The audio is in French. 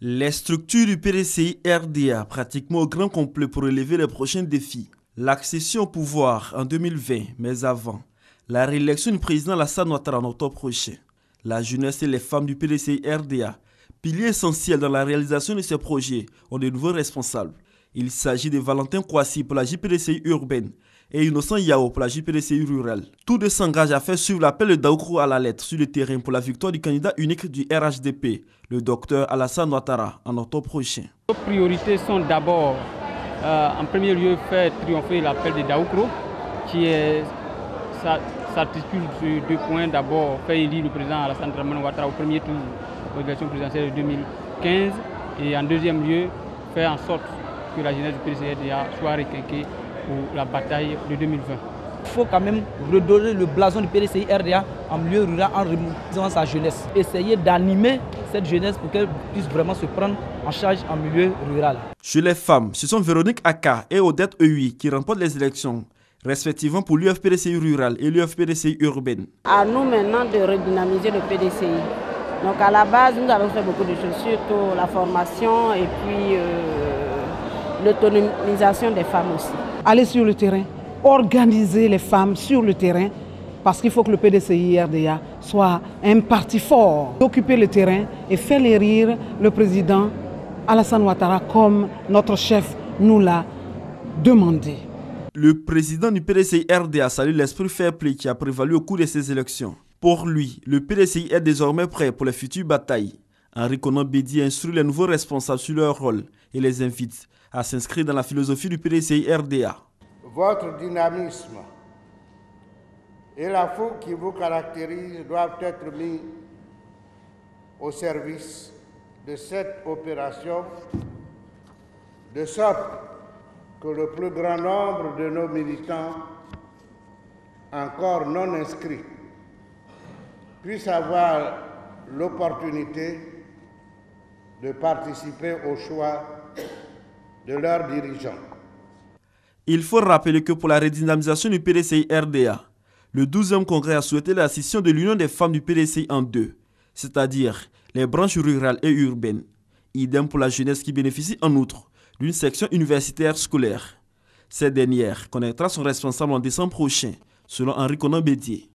Les structures du PDCI RDA pratiquement au grand complet pour relever les prochains défis. L'accession au pouvoir en 2020, mais avant, la réélection du président Alassane Ouattara en octobre prochain. La jeunesse et les femmes du PDCI RDA, piliers essentiels dans la réalisation de ces projets, ont de nouveaux responsables. Il s'agit de Valentin Kouassi pour la JPDCI urbaine et Innocent Yao pour la JPDCI rurale. Tous deux s'engagent à faire suivre l'appel de Daoukrou à la lettre sur le terrain pour la victoire du candidat unique du RHDP, le docteur Alassane Ouattara, en octobre prochain. Nos priorités sont d'abord, en premier lieu, faire triompher l'appel de Daoukrou, qui s'articule sur deux points. D'abord, faire élire le président Alassane Ouattara au premier tour de l'élection présidentielle de 2015. Et en deuxième lieu, faire en sorte que la jeunesse du PDCI-RDA soit requinquée pour la bataille de 2020. Il faut quand même redonner le blason du PDCI-RDA en milieu rural en remobilisant sa jeunesse. Essayer d'animer cette jeunesse pour qu'elle puisse vraiment se prendre en charge en milieu rural. Chez les femmes, ce sont Véronique Aka et Odette Eui qui remportent les élections, respectivement pour l'UFPDCI rural et l'UFPDCI urbaine. À nous maintenant de redynamiser le PDCI. Donc à la base, nous avons fait beaucoup de choses, surtout la formation et puis l'autonomisation des femmes aussi. Aller sur le terrain, organiser les femmes sur le terrain, parce qu'il faut que le PDCI-RDA soit un parti fort. Occuper le terrain et faire élire le président Alassane Ouattara comme notre chef nous l'a demandé. Le président du PDCI-RDA salue l'esprit fair-play qui a prévalu au cours de ces élections. Pour lui, le PDCI est désormais prêt pour les futures batailles. Henri Konan Bédi instruit les nouveaux responsables sur leur rôle et les invite à s'inscrire dans la philosophie du PDCI-RDA. Votre dynamisme et la fougue qui vous caractérise doivent être mis au service de cette opération, de sorte que le plus grand nombre de nos militants encore non inscrits puissent avoir l'opportunité de participer au choix de leurs dirigeants. Il faut rappeler que pour la redynamisation du PDCI-RDA, le 12e congrès a souhaité la scission de l'Union des femmes du PDCI en deux, c'est-à-dire les branches rurales et urbaines. Idem pour la jeunesse qui bénéficie en outre d'une section universitaire scolaire. Cette dernière connaîtra son responsable en décembre prochain, selon Henri Konan Bédi.